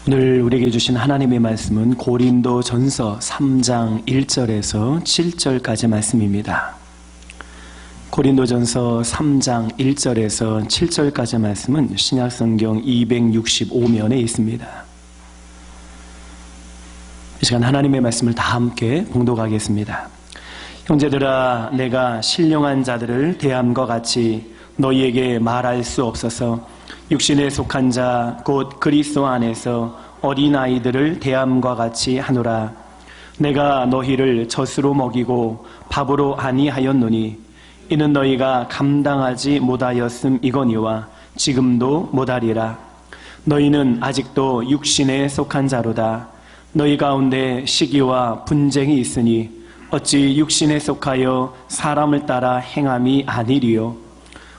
오늘 우리에게 주신 하나님의 말씀은 고린도전서 3장 1절에서 7절까지 말씀입니다. 고린도전서 3장 1절에서 7절까지 말씀은 신약성경 265면에 있습니다. 이 시간 하나님의 말씀을 다 함께 봉독하겠습니다. 형제들아, 내가 신령한 자들을 대함과 같이 너희에게 말할 수 없어서 육신에 속한 자 곧 그리스도 안에서 어린아이들을 대함과 같이 하노라. 내가 너희를 젖으로 먹이고 밥으로 아니하였노니 이는 너희가 감당하지 못하였음이거니와 지금도 못하리라. 너희는 아직도 육신에 속한 자로다. 너희 가운데 시기와 분쟁이 있으니 어찌 육신에 속하여 사람을 따라 행함이 아니리요.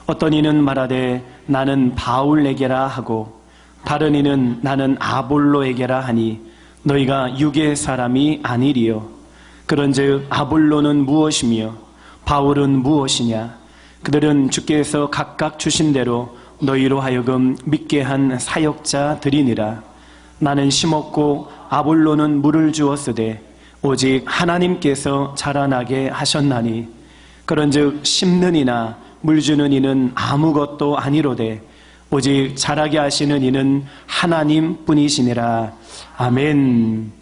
어떤 이는 말하되 나는 바울에게라 하고 다른 이는 나는 아볼로에게라 하니 너희가 육의 사람이 아니리요. 그런즉 아볼로는 무엇이며 바울은 무엇이냐? 그들은 주께서 각각 주신 대로 너희로 하여금 믿게 한 사역자들이니라. 나는 심었고 아볼로는 물을 주었으되 오직 하나님께서 자라나게 하셨나니 그런즉 심는 이나 물 주는 이는 아무것도 아니로되 오직 자라게 하시는 이는 하나님뿐이시니라. 아멘.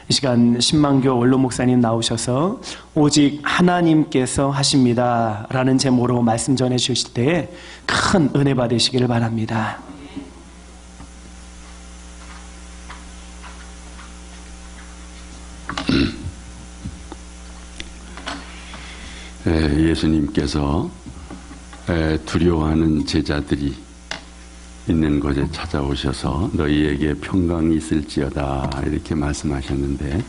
이 시간 신만교 원로 목사님 나오셔서 오직 하나님께서 하십니다 라는 제목으로 말씀 전해 주실 때에 큰 은혜 받으시기를 바랍니다. 예수님께서 두려워하는 제자들이 있는 곳에 찾아오셔서 너희에게 평강이 있을지어다 이렇게 말씀하셨는데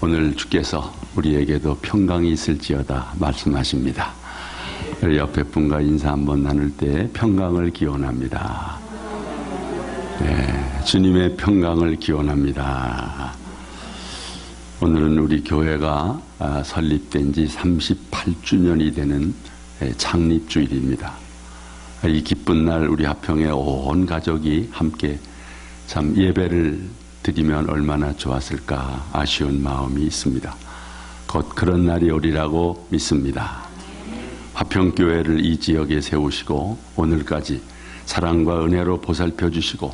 오늘 주께서 우리에게도 평강이 있을지어다 말씀하십니다. 옆에 분과 인사 한번 나눌 때 평강을 기원합니다. 주님의 평강을 기원합니다. 오늘은 우리 교회가 설립된 지 38주년이 되는 창립주일입니다. 이 기쁜 날 우리 하평의 온 가족이 함께 참 예배를 드리면 얼마나 좋았을까 아쉬운 마음이 있습니다. 곧 그런 날이 오리라고 믿습니다. 화평교회를 이 지역에 세우시고 오늘까지 사랑과 은혜로 보살펴 주시고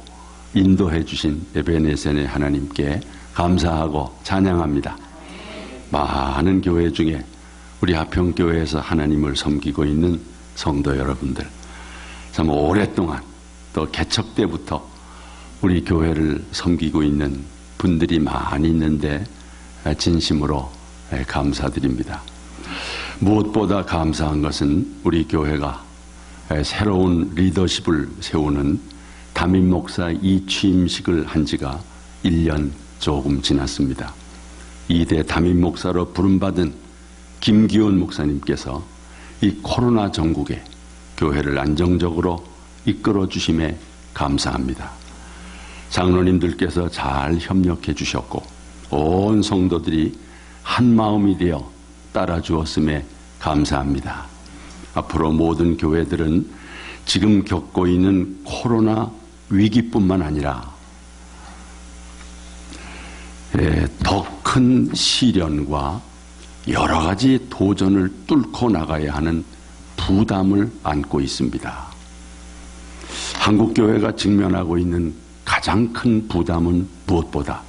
인도해 주신 에베네셀의 하나님께 감사하고 찬양합니다. 많은 교회 중에 우리 화평교회에서 하나님을 섬기고 있는 성도 여러분들, 참 오랫동안 또 개척 때부터 우리 교회를 섬기고 있는 분들이 많이 있는데 진심으로 감사드립니다. 무엇보다 감사한 것은 우리 교회가 새로운 리더십을 세우는 담임 목사 이 취임식을 한 지가 1년 조금 지났습니다. 2대 담임 목사로 부름받은 김기훈 목사님께서 이 코로나 전국에 교회를 안정적으로 이끌어 주심에 감사합니다. 장로님들께서 잘 협력해 주셨고 온 성도들이 한 마음이 되어 따라 주었음에 감사합니다. 앞으로 모든 교회들은 지금 겪고 있는 코로나 위기뿐만 아니라 더 큰 시련과 여러 가지 도전을 뚫고 나가야 하는 부담을 안고 있습니다. 한국교회가 직면하고 있는 가장 큰 부담은 무엇보다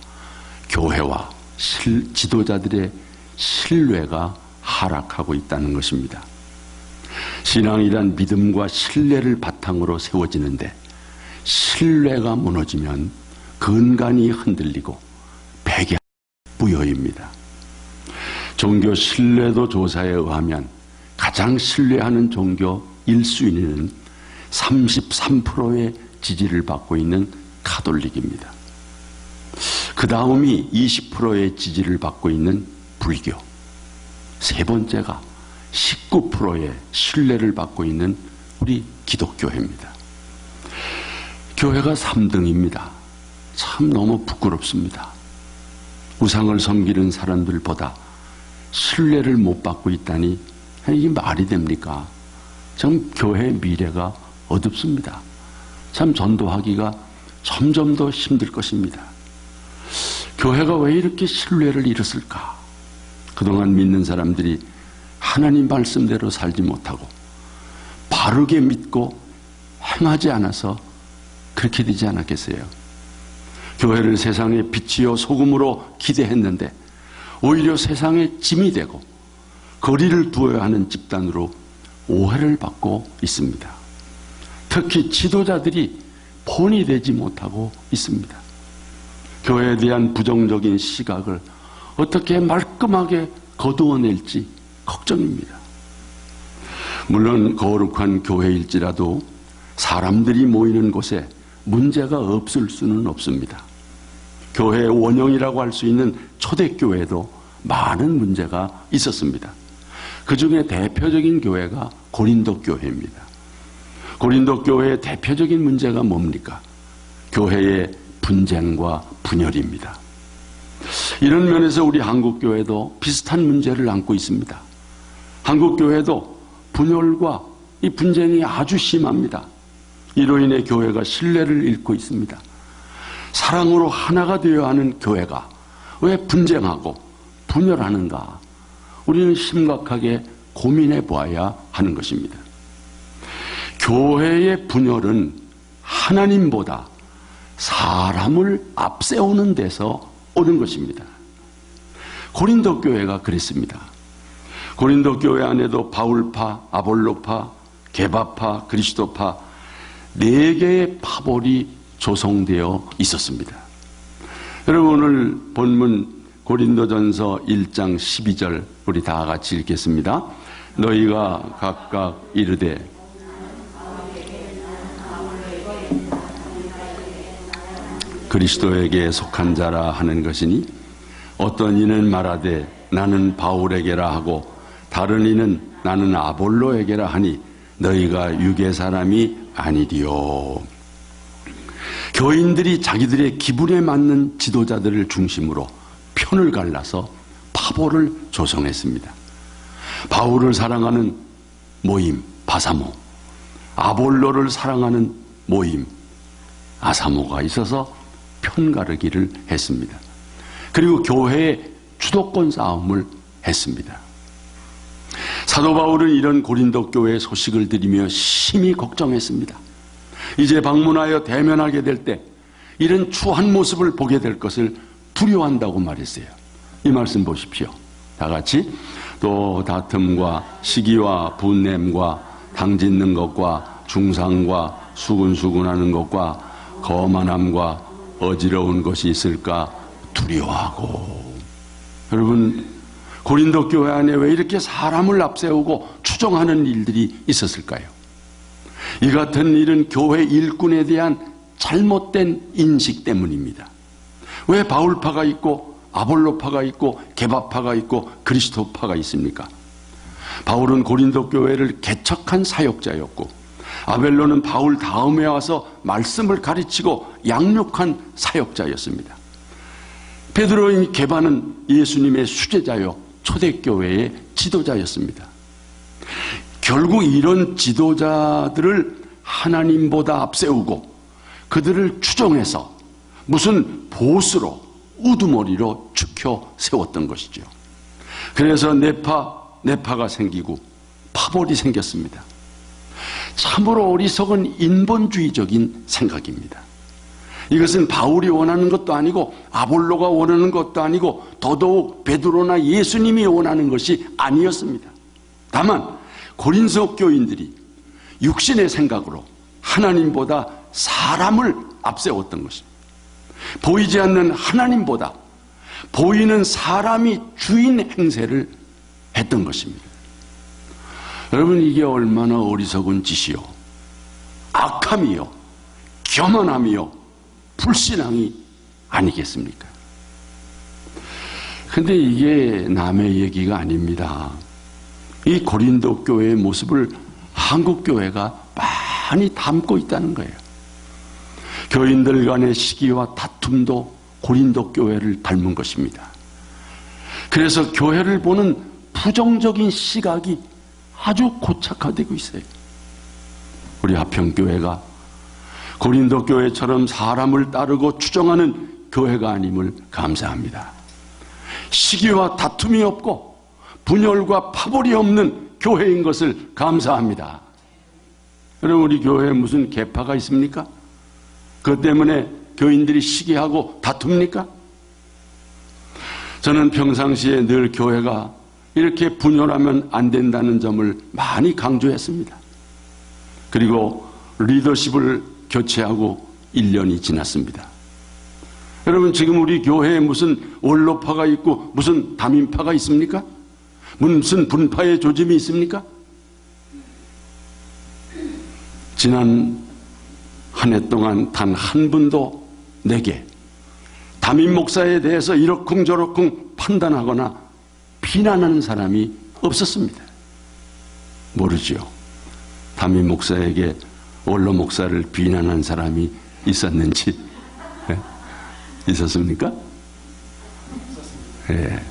교회와 지도자들의 신뢰가 하락하고 있다는 것입니다. 신앙이란 믿음과 신뢰를 바탕으로 세워지는데 신뢰가 무너지면 근간이 흔들리고 백야부여입니다. 종교 신뢰도 조사에 의하면 가장 신뢰하는 종교 1순위는 33%의 지지를 받고 있는 가톨릭입니다. 그 다음이 20%의 지지를 받고 있는 불교, 세 번째가 19%의 신뢰를 받고 있는 우리 기독교회입니다. 교회가 3등입니다. 참 너무 부끄럽습니다. 우상을 섬기는 사람들보다 신뢰를 못 받고 있다니 이게 말이 됩니까? 참 교회의 미래가 어둡습니다. 참 전도하기가 점점 더 힘들 것입니다. 교회가 왜 이렇게 신뢰를 잃었을까? 그동안 믿는 사람들이 하나님 말씀대로 살지 못하고 바르게 믿고 행하지 않아서 그렇게 되지 않았겠어요? 교회를 세상의 빛이요 소금으로 기대했는데 오히려 세상의 짐이 되고 거리를 두어야 하는 집단으로 오해를 받고 있습니다. 특히 지도자들이 본이 되지 못하고 있습니다. 교회에 대한 부정적인 시각을 어떻게 말끔하게 거두어낼지 걱정입니다. 물론 거룩한 교회일지라도 사람들이 모이는 곳에 문제가 없을 수는 없습니다. 교회의 원형이라고 할 수 있는 초대교회도 많은 문제가 있었습니다. 그 중에 대표적인 교회가 고린도 교회입니다. 고린도 교회의 대표적인 문제가 뭡니까? 교회의 분쟁과 분열입니다. 이런 면에서 우리 한국교회도 비슷한 문제를 안고 있습니다. 한국교회도 분열과 이 분쟁이 아주 심합니다. 이로 인해 교회가 신뢰를 잃고 있습니다. 사랑으로 하나가 되어야 하는 교회가 왜 분쟁하고 분열하는가? 우리는 심각하게 고민해 보아야 하는 것입니다. 교회의 분열은 하나님보다 사람을 앞세우는 데서 오는 것입니다. 고린도 교회가 그랬습니다. 고린도 교회 안에도 바울파, 아볼로파, 게바파, 그리스도파 4개의 파벌이 조성되어 있었습니다. 여러분, 오늘 본문 고린도전서 1장 12절 우리 다 같이 읽겠습니다. 너희가 각각 이르되 그리스도에게 속한 자라 하는 것이니 어떤 이는 말하되 나는 바울에게라 하고 다른 이는 나는 아볼로에게라 하니 너희가 육의 사람이 아니리요. 교인들이 자기들의 기분에 맞는 지도자들을 중심으로 편을 갈라서 파벌을 조성했습니다. 바울을 사랑하는 모임 바사모, 아볼로를 사랑하는 모임 아사모가 있어서 편가르기를 했습니다. 그리고 교회의 주도권 싸움을 했습니다. 사도 바울은 이런 고린도 교회의 소식을 들으며 심히 걱정했습니다. 이제 방문하여 대면하게 될 때 이런 추한 모습을 보게 될 것을 두려워한다고 말했어요. 이 말씀 보십시오. 다 같이. 또 다툼과 시기와 분냄과 당짓는 것과 중상과 수군수군하는 것과 거만함과 어지러운 것이 있을까 두려워하고. 여러분, 고린도 교회 안에 왜 이렇게 사람을 앞세우고 추종하는 일들이 있었을까요? 이 같은 일은 교회 일꾼에 대한 잘못된 인식 때문입니다. 왜 바울파가 있고 아볼로파가 있고 게바파가 있고 그리스도파가 있습니까? 바울은 고린도 교회를 개척한 사역자였고 아벨로는 바울 다음에 와서 말씀을 가르치고 양육한 사역자였습니다. 베드로인 게바는 예수님의 수제자요 초대교회의 지도자였습니다. 결국 이런 지도자들을 하나님보다 앞세우고 그들을 추종해서 무슨 보수로 우두머리로 축혀 세웠던 것이죠. 그래서 네파가 생기고 파벌이 생겼습니다. 참으로 어리석은 인본주의적인 생각입니다. 이것은 바울이 원하는 것도 아니고 아볼로가 원하는 것도 아니고 더더욱 베드로나 예수님이 원하는 것이 아니었습니다. 다만 고린도 교인들이 육신의 생각으로 하나님보다 사람을 앞세웠던 것입니다. 보이지 않는 하나님보다 보이는 사람이 주인 행세를 했던 것입니다. 여러분, 이게 얼마나 어리석은 짓이요, 악함이요, 교만함이요, 불신앙이 아니겠습니까? 근데 이게 남의 얘기가 아닙니다. 이 고린도 교회의 모습을 한국 교회가 많이 담고 있다는 거예요. 교인들 간의 시기와 다툼도 고린도 교회를 닮은 것입니다. 그래서 교회를 보는 부정적인 시각이 아주 고착화되고 있어요. 우리 하평교회가 고린도 교회처럼 사람을 따르고 추종하는 교회가 아님을 감사합니다. 시기와 다툼이 없고 분열과 파벌이 없는 교회인 것을 감사합니다. 여러분, 우리 교회에 무슨 계파가 있습니까? 그것 때문에 교인들이 시기하고 다툽니까? 저는 평상시에 늘 교회가 이렇게 분열하면 안 된다는 점을 많이 강조했습니다. 그리고 리더십을 교체하고 1년이 지났습니다. 여러분, 지금 우리 교회에 무슨 원로파가 있고 무슨 담임파가 있습니까? 무슨 분파의 조짐이 있습니까? 지난 한 해 동안 단 한 분도 내게 담임 목사에 대해서 이러쿵저러쿵 판단하거나 비난하는 사람이 없었습니다. 모르지요. 담임 목사에게 원로 목사를 비난한 사람이 있었는지. 있었습니까? 예.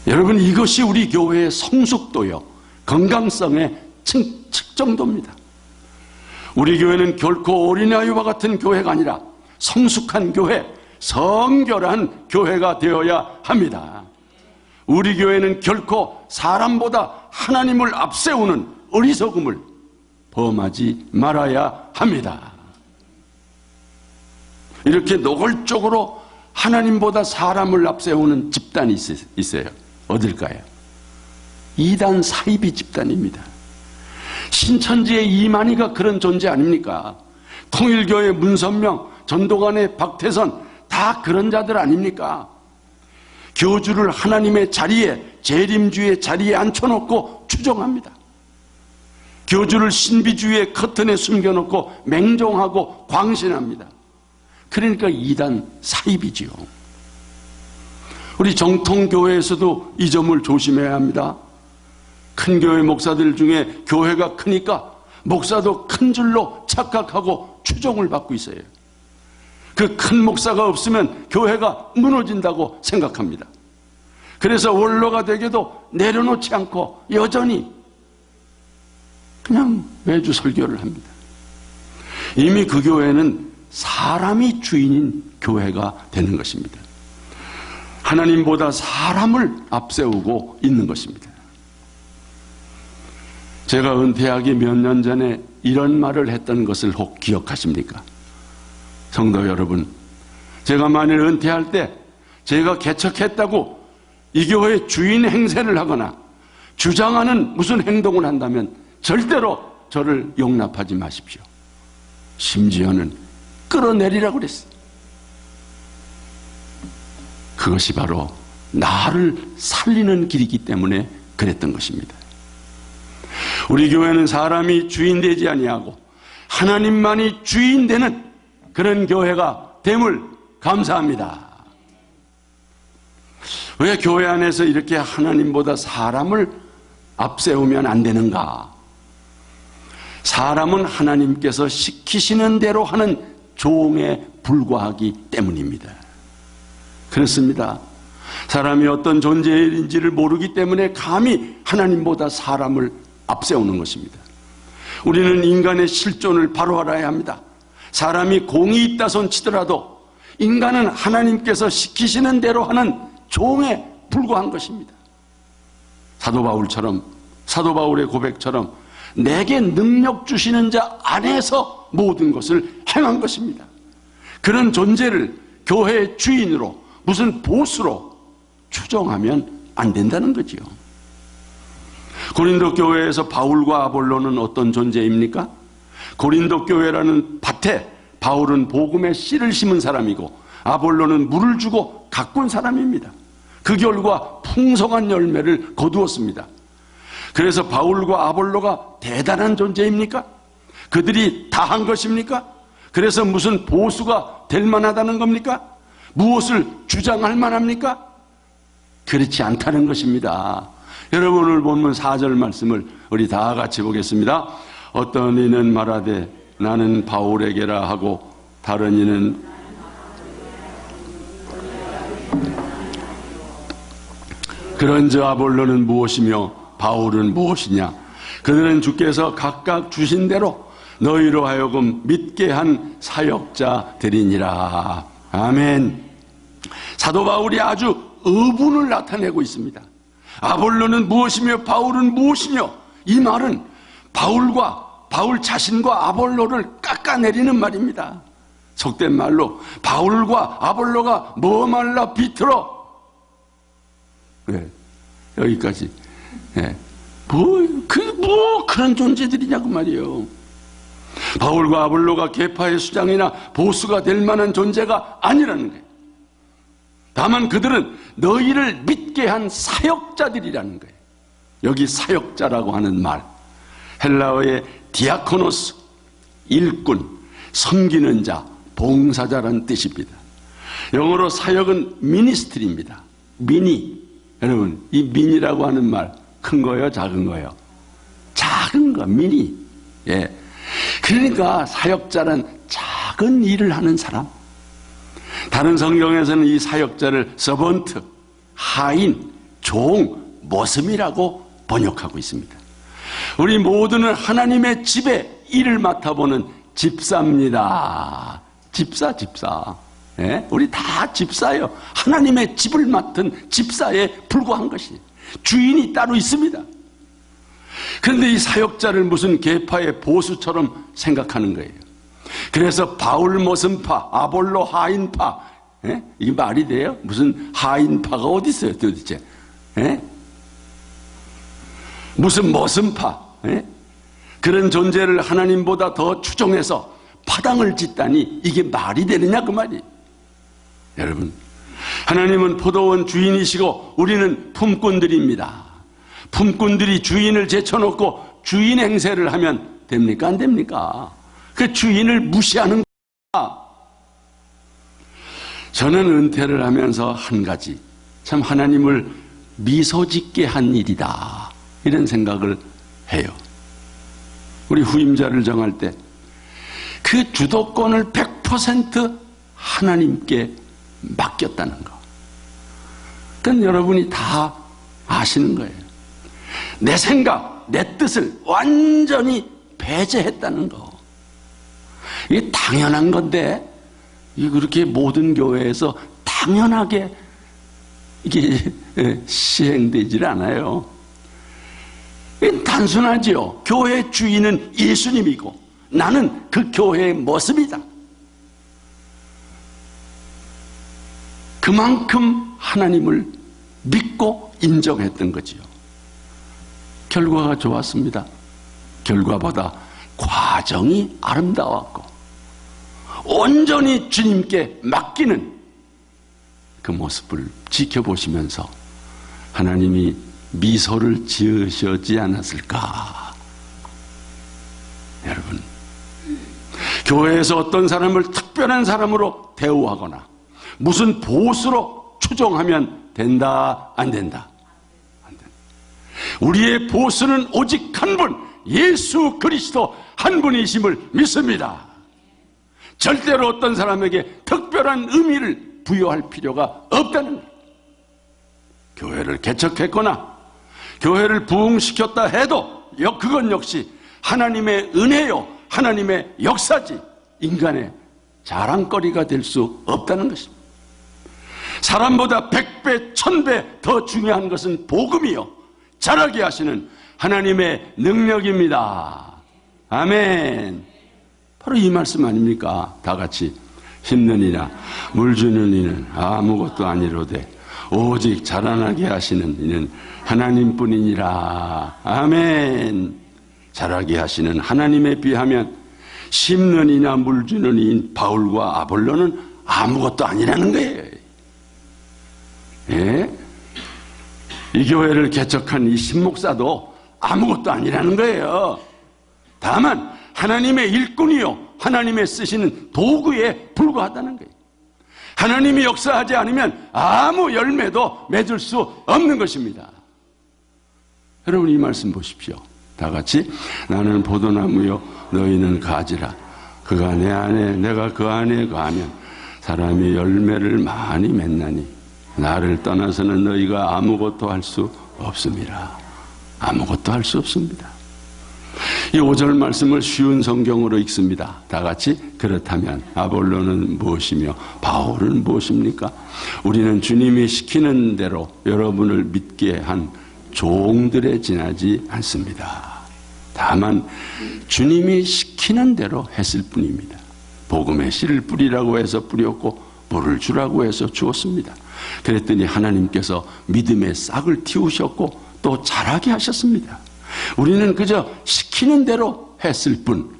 여러분, 이것이 우리 교회의 성숙도요, 건강성의 측정도입니다. 우리 교회는 결코 어린아이와 같은 교회가 아니라 성숙한 교회, 성결한 교회가 되어야 합니다. 우리 교회는 결코 사람보다 하나님을 앞세우는 어리석음을 범하지 말아야 합니다. 이렇게 노골적으로 하나님보다 사람을 앞세우는 집단이 있어요. 어딜까요? 이단 사이비 집단입니다. 신천지의 이만희가 그런 존재 아닙니까? 통일교회 문선명, 전도관의 박태선, 다 그런 자들 아닙니까? 교주를 하나님의 자리에, 재림주의 자리에 앉혀놓고 추종합니다. 교주를 신비주의의 커튼에 숨겨놓고 맹종하고 광신합니다. 그러니까 이단 사입이지요. 우리 정통교회에서도 이 점을 조심해야 합니다. 큰 교회 목사들 중에 교회가 크니까 목사도 큰 줄로 착각하고 추종을 받고 있어요. 그 큰 목사가 없으면 교회가 무너진다고 생각합니다. 그래서 원로가 되게도 내려놓지 않고 여전히 그냥 매주 설교를 합니다. 이미 그 교회는 사람이 주인인 교회가 되는 것입니다. 하나님보다 사람을 앞세우고 있는 것입니다. 제가 은퇴하기 몇 년 전에 이런 말을 했던 것을 혹 기억하십니까? 성도 여러분, 제가 만일 은퇴할 때 제가 개척했다고 이 교회의 주인 행세를 하거나 주장하는 무슨 행동을 한다면 절대로 저를 용납하지 마십시오. 심지어는 끌어내리라고 그랬어요. 그것이 바로 나를 살리는 길이기 때문에 그랬던 것입니다. 우리 교회는 사람이 주인 되지 아니하고 하나님만이 주인 되는 그런 교회가 됨을 감사합니다. 왜 교회 안에서 이렇게 하나님보다 사람을 앞세우면 안 되는가? 사람은 하나님께서 시키시는 대로 하는 종에 불과하기 때문입니다. 그렇습니다. 사람이 어떤 존재인지를 모르기 때문에 감히 하나님보다 사람을 앞세우는 것입니다. 우리는 인간의 실존을 바로 알아야 합니다. 사람이 공이 있다 손 치더라도 인간은 하나님께서 시키시는 대로 하는 종에 불과한 것입니다. 사도 바울처럼, 사도 바울의 고백처럼 내게 능력 주시는 자 안에서 모든 것을 행한 것입니다. 그런 존재를 교회의 주인으로, 무슨 보스로 추정하면 안 된다는 거지요. 고린도 교회에서 바울과 아볼로는 어떤 존재입니까? 고린도 교회라는 밭에 바울은 복음의 씨를 심은 사람이고 아볼로는 물을 주고 가꾼 사람입니다. 그 결과 풍성한 열매를 거두었습니다. 그래서 바울과 아볼로가 대단한 존재입니까? 그들이 다 한 것입니까? 그래서 무슨 보수가 될 만하다는 겁니까? 무엇을 주장할 만합니까? 그렇지 않다는 것입니다. 여러분, 오늘 본문 4절 말씀을 우리 다 같이 보겠습니다. 어떤 이는 말하되 나는 바울에게라 하고 다른 이는 그런저 아볼로는 무엇이며 바울은 무엇이냐? 그들은 주께서 각각 주신 대로 너희로 하여금 믿게 한 사역자들이니라. 아멘. 사도 바울이 아주 어분을 나타내고 있습니다. 아볼로는 무엇이며 바울은 무엇이며, 이 말은 바울 자신과 아볼로를 깎아내리는 말입니다. 속된 말로 바울과 아볼로가 뭐 말라 비틀어. 네, 여기까지. 네. 그런 존재들이냐고 말이에요. 바울과 아볼로가 계파의 수장이나 보수가 될 만한 존재가 아니라는 거예요. 다만 그들은 너희를 믿게 한 사역자들이라는 거예요. 여기 사역자라고 하는 말, 헬라어의 디아코노스, 일꾼, 섬기는 자, 봉사자라는 뜻입니다. 영어로 사역은 미니스트리입니다. 미니. 여러분, 이 미니라고 하는 말, 큰 거요, 작은 거요? 작은 거, 미니. 예. 그러니까 사역자는 작은 일을 하는 사람. 다른 성경에서는 이 사역자를 서번트, 하인, 종, 모슴이라고 번역하고 있습니다. 우리 모두는 하나님의 집에 일을 맡아보는 집사입니다. 집사. 예? 우리 다 집사예요. 하나님의 집을 맡은 집사에 불과한 것이. 주인이 따로 있습니다. 그런데 이 사역자를 무슨 계파의 보수처럼 생각하는 거예요. 그래서 바울 모슴파, 아볼로 하인파, 예? 이게 말이 돼요? 무슨 하인파가 어디 있어요 도대체? 예? 무슨 모슴파, 예? 그런 존재를 하나님보다 더 추종해서 파당을 짓다니 이게 말이 되느냐 그 말이. 여러분, 하나님은 포도원 주인이시고 우리는 품꾼들입니다. 품꾼들이 주인을 제쳐놓고 주인 행세를 하면 됩니까 안 됩니까? 그 주인을 무시하는 거야. 저는 은퇴를 하면서 한 가지, 참 하나님을 미소 짓게 한 일이다, 이런 생각을 해요. 우리 후임자를 정할 때 그 주도권을 100% 하나님께 맡겼다는 거. 그건 여러분이 다 아시는 거예요. 내 생각, 내 뜻을 완전히 배제했다는 거. 이게 당연한 건데, 이게 그렇게 모든 교회에서 당연하게 이게 시행되질 않아요. 이게 단순하지요. 교회 주인은 예수님이고 나는 그 교회의 모습이다. 그만큼 하나님을 믿고 인정했던 거지요. 결과가 좋았습니다. 결과보다 과정이 아름다웠고 온전히 주님께 맡기는 그 모습을 지켜보시면서 하나님이 미소를 지으시지 않았을까. 여러분, 교회에서 어떤 사람을 특별한 사람으로 대우하거나 무슨 보수로 추종하면 된다 안 된다? 안 된다. 우리의 보수는 오직 한 분, 예수 그리스도 한 분이심을 믿습니다. 절대로 어떤 사람에게 특별한 의미를 부여할 필요가 없다는 거예요. 교회를 개척했거나 교회를 부흥시켰다 해도 그건 역시 하나님의 은혜요, 하나님의 역사지 인간의 자랑거리가 될 수 없다는 것입니다. 사람보다 100배, 1000배 더 중요한 것은 복음이요, 자라게 하시는 하나님의 능력입니다. 아멘. 바로 이 말씀 아닙니까? 다 같이 힘는 이나 물 주는 이는 아무것도 아니로되 오직 자라나게 하시는 이는 하나님뿐이니라. 아멘. 자라게 하시는 하나님에 비하면 심는 이나 물 주는 이인 바울과 아볼로는 아무것도 아니라는 거예요. 예? 이 교회를 개척한 이 신목사도 아무것도 아니라는 거예요. 다만 하나님의 일꾼이요, 하나님의 쓰시는 도구에 불과하다는 거예요. 하나님이 역사하지 않으면 아무 열매도 맺을 수 없는 것입니다. 여러분, 이 말씀 보십시오. 다 같이 나는 포도나무요 너희는 가지라. 그가 내 안에 내가 그 안에 거하면 사람이 열매를 많이 맺나니 나를 떠나서는 너희가 아무것도 할 수 없습니다. 아무것도 할 수 없습니다. 이 5절 말씀을 쉬운 성경으로 읽습니다. 다 같이 그렇다면 아볼로는 무엇이며 바울은 무엇입니까? 우리는 주님이 시키는 대로 여러분을 믿게 한 종들에 지나지 않습니다. 다만 주님이 시키는 대로 했을 뿐입니다. 복음의 씨를 뿌리라고 해서 뿌렸고 물을 주라고 해서 주었습니다. 그랬더니 하나님께서 믿음의 싹을 틔우셨고 또 자라게 하셨습니다. 우리는 그저 시키는 대로 했을 뿐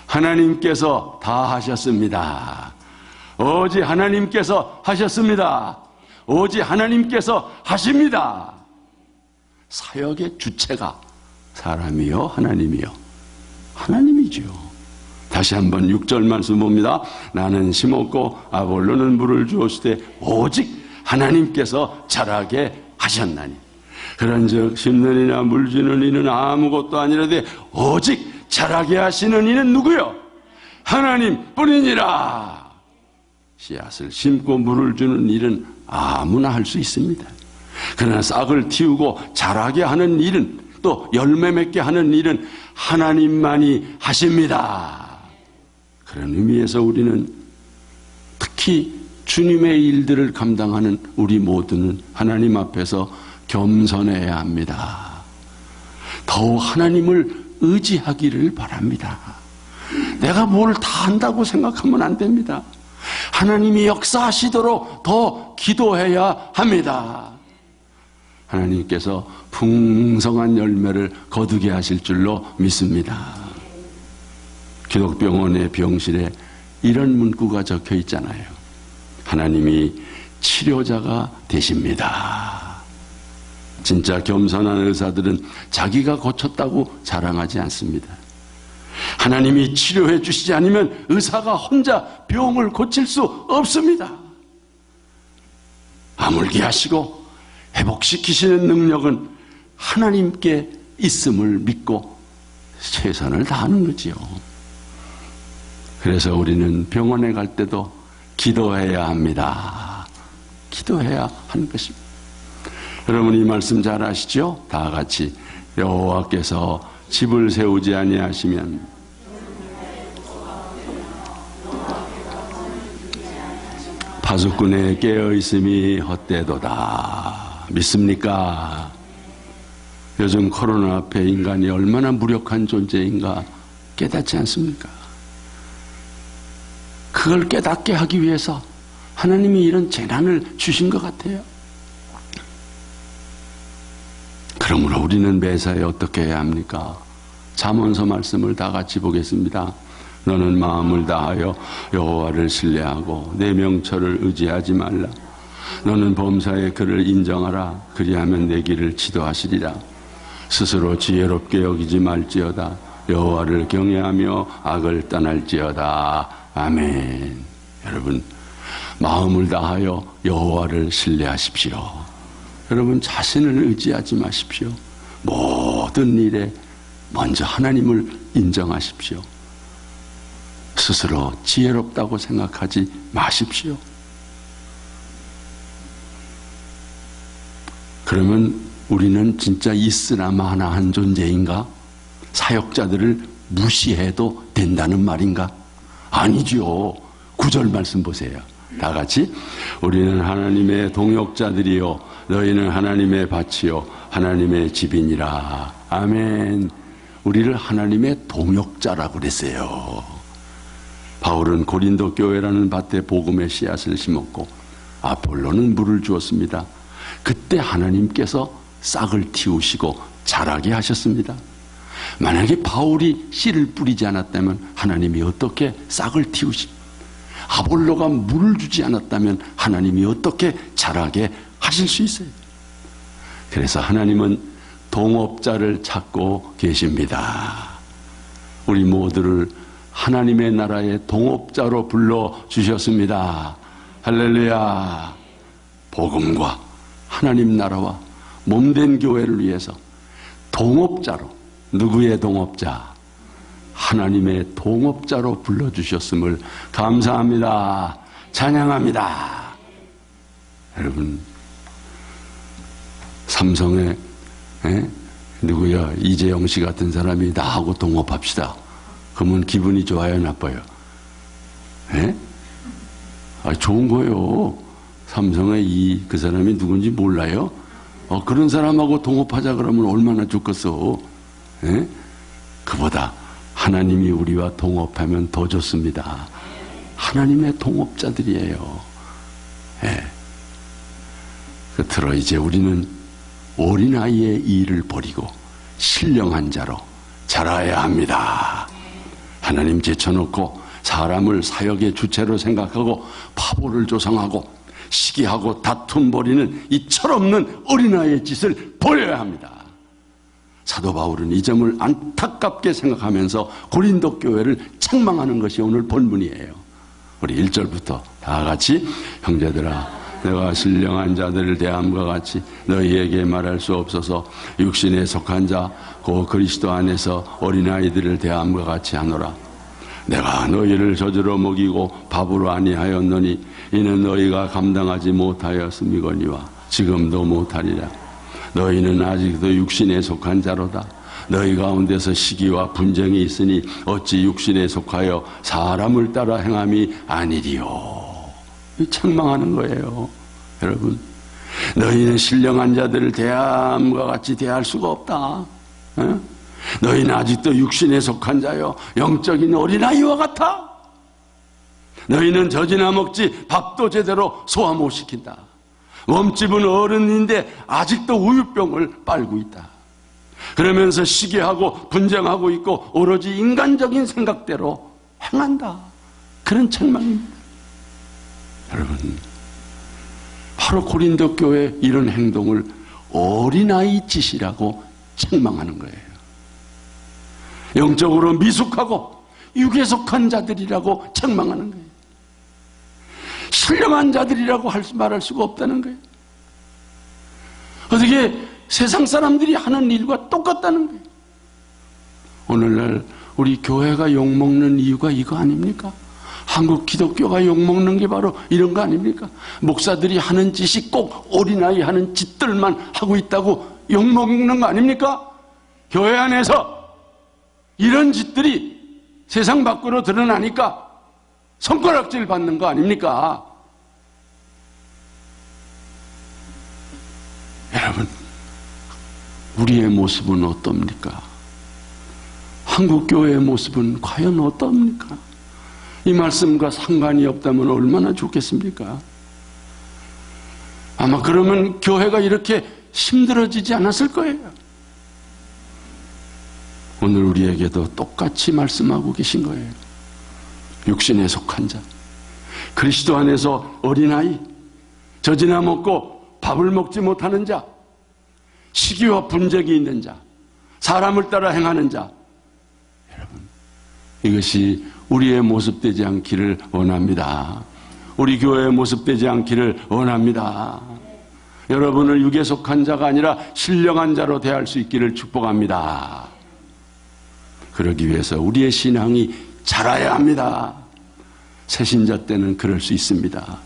하나님께서 다 하셨습니다. 오직 하나님께서 하셨습니다. 오직 하나님께서 하십니다. 사역의 주체가 사람이요 하나님이요? 하나님이죠. 다시 한번 6절 말씀 봅니다. 나는 심었고 아볼로는 물을 주었을 때 오직 하나님께서 자라게 하셨나니 그런즉 심는 이나 물 주는 이는 아무것도 아니라되 오직 자라게 하시는 이는 누구요? 하나님뿐이니라. 씨앗을 심고 물을 주는 일은 아무나 할 수 있습니다. 그러나 싹을 틔우고 자라게 하는 일은 또 열매 맺게 하는 일은 하나님만이 하십니다. 그런 의미에서 우리는 특히 주님의 일들을 감당하는 우리 모두는 하나님 앞에서 겸손해야 합니다. 더욱 하나님을 의지하기를 바랍니다. 내가 뭘 다 한다고 생각하면 안 됩니다. 하나님이 역사하시도록 더 기도해야 합니다. 하나님께서 풍성한 열매를 거두게 하실 줄로 믿습니다. 기독병원의 병실에 이런 문구가 적혀 있잖아요. 하나님이 치료자가 되십니다. 진짜 겸손한 의사들은 자기가 고쳤다고 자랑하지 않습니다. 하나님이 치료해 주시지 않으면 의사가 혼자 병을 고칠 수 없습니다. 아물게 하시고 회복시키시는 능력은 하나님께 있음을 믿고 최선을 다하는 거지요. 그래서 우리는 병원에 갈 때도 기도해야 합니다. 기도해야 하는 것입니다. 여러분 이 말씀 잘 아시죠? 다 같이 여호와께서 집을 세우지 아니하시면 파수꾼의 깨어있음이 헛되도다. 믿습니까? 요즘 코로나 앞에 인간이 얼마나 무력한 존재인가 깨닫지 않습니까? 그걸 깨닫게 하기 위해서 하나님이 이런 재난을 주신 것 같아요. 그러므로 우리는 매사에 어떻게 해야 합니까? 잠언서 말씀을 다 같이 보겠습니다. 너는 마음을 다하여 여호와를 신뢰하고 내 명철을 의지하지 말라. 너는 범사의 그를 인정하라. 그리하면 내 길을 지도하시리라. 스스로 지혜롭게 여기지 말지어다. 여호와를 경외하며 악을 떠날지어다. 아멘. 여러분 마음을 다하여 여호와를 신뢰하십시오. 여러분 자신을 의지하지 마십시오. 모든 일에 먼저 하나님을 인정하십시오. 스스로 지혜롭다고 생각하지 마십시오. 그러면 우리는 진짜 있으나 마나한 존재인가? 사역자들을 무시해도 된다는 말인가? 아니죠. 9절 말씀 보세요. 다 같이 우리는 하나님의 동역자들이요 너희는 하나님의 밭이요 하나님의 집이니라. 아멘. 우리를 하나님의 동역자라고 그랬어요. 바울은 고린도 교회라는 밭에 복음의 씨앗을 심었고 아폴로는 물을 주었습니다. 그때 하나님께서 싹을 틔우시고 자라게 하셨습니다. 만약에 바울이 씨를 뿌리지 않았다면 하나님이 어떻게 싹을 아볼로가 물을 주지 않았다면 하나님이 어떻게 자라게 하실 수 있어요? 그래서 하나님은 동업자를 찾고 계십니다. 우리 모두를 하나님의 나라의 동업자로 불러주셨습니다. 할렐루야. 복음과 하나님 나라와 몸된 교회를 위해서 동업자로, 누구의 동업자? 하나님의 동업자로 불러주셨음을 감사합니다. 찬양합니다. 여러분 삼성의 누구야? 이재영 씨 같은 사람이 나하고 동업합시다. 그러면 기분이 좋아요, 나빠요? 예? 좋은 거예요. 삼성의 그 사람이 누군지 몰라요? 그런 사람하고 동업하자 그러면 얼마나 좋겠어. 예? 그보다 하나님이 우리와 동업하면 더 좋습니다. 하나님의 동업자들이에요. 예. 끝으로 이제 우리는 어린아이의 일을 버리고 신령한 자로 자라야 합니다. 하나님 제쳐놓고 사람을 사역의 주체로 생각하고 파벌을 조성하고 시기하고 다툼 벌이는 이 철없는 어린아이의 짓을 버려야 합니다. 사도 바울은 이 점을 안타깝게 생각하면서 고린도 교회를 책망하는 것이 오늘 본문이에요. 우리 1절부터 다 같이 형제들아 내가 신령한 자들을 대함과 같이 너희에게 말할 수 없어서 육신에 속한 자 곧 그리스도 안에서 어린아이들을 대함과 같이 하노라. 내가 너희를 젖으로 먹이고 밥으로 아니하였노니 이는 너희가 감당하지 못하였음이거니와 지금도 못하리라. 너희는 아직도 육신에 속한 자로다. 너희 가운데서 시기와 분쟁이 있으니 어찌 육신에 속하여 사람을 따라 행함이 아니리요. 책망하는 거예요. 여러분, 너희는 신령한 자들을 대함과 같이 대할 수가 없다. 너희는 아직도 육신에 속한 자요 영적인 어린아이와 같아. 너희는 젖이나 먹지 밥도 제대로 소화 못 시킨다. 몸집은 어른인데 아직도 우유병을 빨고 있다. 그러면서 시기하고 분쟁하고 있고 오로지 인간적인 생각대로 행한다. 그런 책망입니다. 여러분, 바로 고린도 교회 이런 행동을 어린아이 짓이라고 책망하는 거예요. 영적으로 미숙하고 육에 속한 자들이라고 책망하는 거예요. 신령한 자들이라고 말할 수가 없다는 거예요. 어떻게 세상 사람들이 하는 일과 똑같다는 거예요. 오늘날 우리 교회가 욕먹는 이유가 이거 아닙니까? 한국 기독교가 욕먹는 게 바로 이런 거 아닙니까? 목사들이 하는 짓이 꼭 어린아이 하는 짓들만 하고 있다고 욕먹는 거 아닙니까? 교회 안에서 이런 짓들이 세상 밖으로 드러나니까 손가락질 받는 거 아닙니까? 여러분, 우리의 모습은 어떻습니까? 한국 교회의 모습은 과연 어떻습니까? 이 말씀과 상관이 없다면 얼마나 좋겠습니까? 아마 그러면 교회가 이렇게 힘들어지지 않았을 거예요. 오늘 우리에게도 똑같이 말씀하고 계신 거예요. 육신에 속한 자, 그리스도 안에서 어린아이, 젖이나 먹고 밥을 먹지 못하는 자, 시기와 분쟁이 있는 자, 사람을 따라 행하는 자. 여러분, 이것이 우리의 모습 되지 않기를 원합니다. 우리 교회의 모습 되지 않기를 원합니다. 여러분을 육에 속한 자가 아니라 신령한 자로 대할 수 있기를 축복합니다. 그러기 위해서 우리의 신앙이 자라야 합니다. 새신자 때는 그럴 수 있습니다.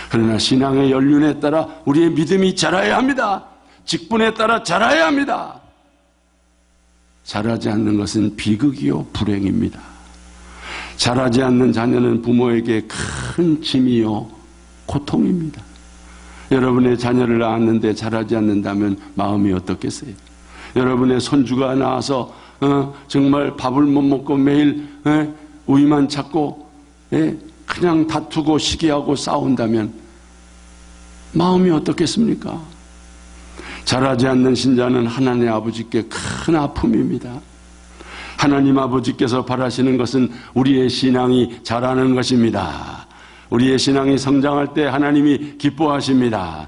그러나 신앙의 연륜에 따라 우리의 믿음이 자라야 합니다. 직분에 따라 자라야 합니다. 자라지 않는 것은 비극이요 불행입니다. 자라지 않는 자녀는 부모에게 큰 짐이요 고통입니다. 여러분의 자녀를 낳았는데 자라지 않는다면 마음이 어떻겠어요? 여러분의 손주가 나와서 정말 밥을 못 먹고 매일 우유만 찾고 그냥 다투고 시기하고 싸운다면 마음이 어떻겠습니까? 자라지 않는 신자는 하나님 아버지께 큰 아픔입니다. 하나님 아버지께서 바라시는 것은 우리의 신앙이 자라는 것입니다. 우리의 신앙이 성장할 때 하나님이 기뻐하십니다.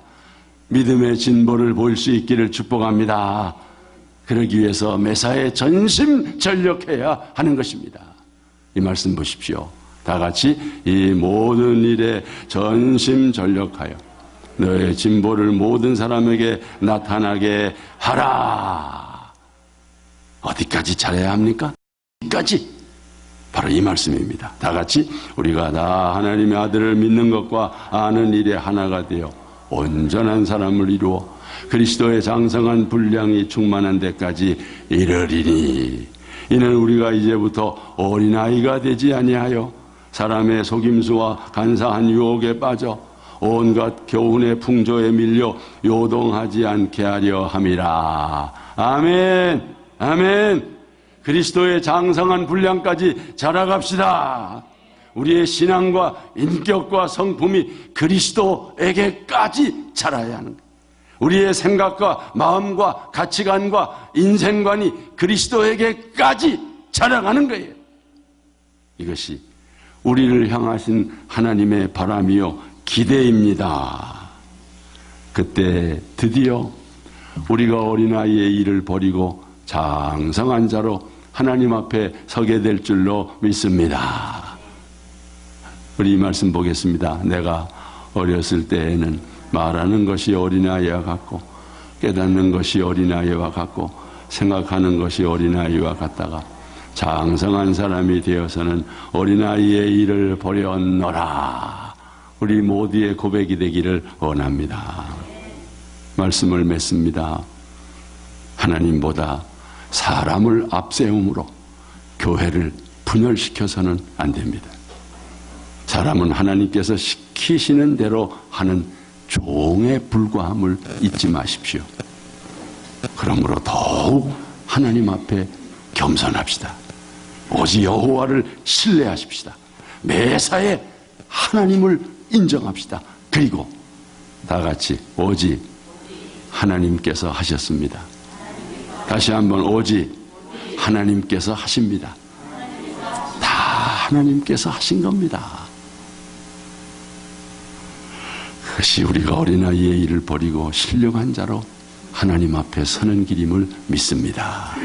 믿음의 진보를 보일 수 있기를 축복합니다. 그러기 위해서 매사에 전심전력해야 하는 것입니다. 이 말씀 보십시오. 다 같이 이 모든 일에 전심전력하여 너의 진보를 모든 사람에게 나타나게 하라. 어디까지 잘해야 합니까? 어디까지? 바로 이 말씀입니다. 다 같이 우리가 다 하나님의 아들을 믿는 것과 아는 일에 하나가 되어 온전한 사람을 이루어 그리스도의 장성한 분량이 충만한 데까지 이르리니 이는 우리가 이제부터 어린아이가 되지 아니하여 사람의 속임수와 간사한 유혹에 빠져 온갖 교훈의 풍조에 밀려 요동하지 않게 하려 함이라. 아멘. 아멘. 그리스도의 장성한 분량까지 자라갑시다. 우리의 신앙과 인격과 성품이 그리스도에게까지 자라야 하는 거예요. 우리의 생각과 마음과 가치관과 인생관이 그리스도에게까지 자라가는 거예요. 이것이 우리를 향하신 하나님의 바람이요 기대입니다. 그때 드디어 우리가 어린아이의 일을 버리고 장성한 자로 하나님 앞에 서게 될 줄로 믿습니다. 우리 이 말씀 보겠습니다. 내가 어렸을 때에는 말하는 것이 어린아이와 같고 깨닫는 것이 어린아이와 같고 생각하는 것이 어린아이와 같다가 장성한 사람이 되어서는 어린아이의 일을 버렸노라. 우리 모두의 고백이 되기를 원합니다. 말씀을 맺습니다. 하나님보다 사람을 앞세움으로 교회를 분열시켜서는 안 됩니다. 사람은 하나님께서 시키시는 대로 하는 종에 불과함을 잊지 마십시오. 그러므로 더욱 하나님 앞에 겸손합시다. 오직 여호와를 신뢰하십시다. 매사에 하나님을 인정합시다. 그리고 다 같이 오직 하나님께서 하셨습니다. 다시 한번 오직 하나님께서 하십니다. 다 하나님께서 하신 겁니다. 그것이 우리가 어린아이의 일을 버리고 신령한 자로 하나님 앞에 서는 길임을 믿습니다.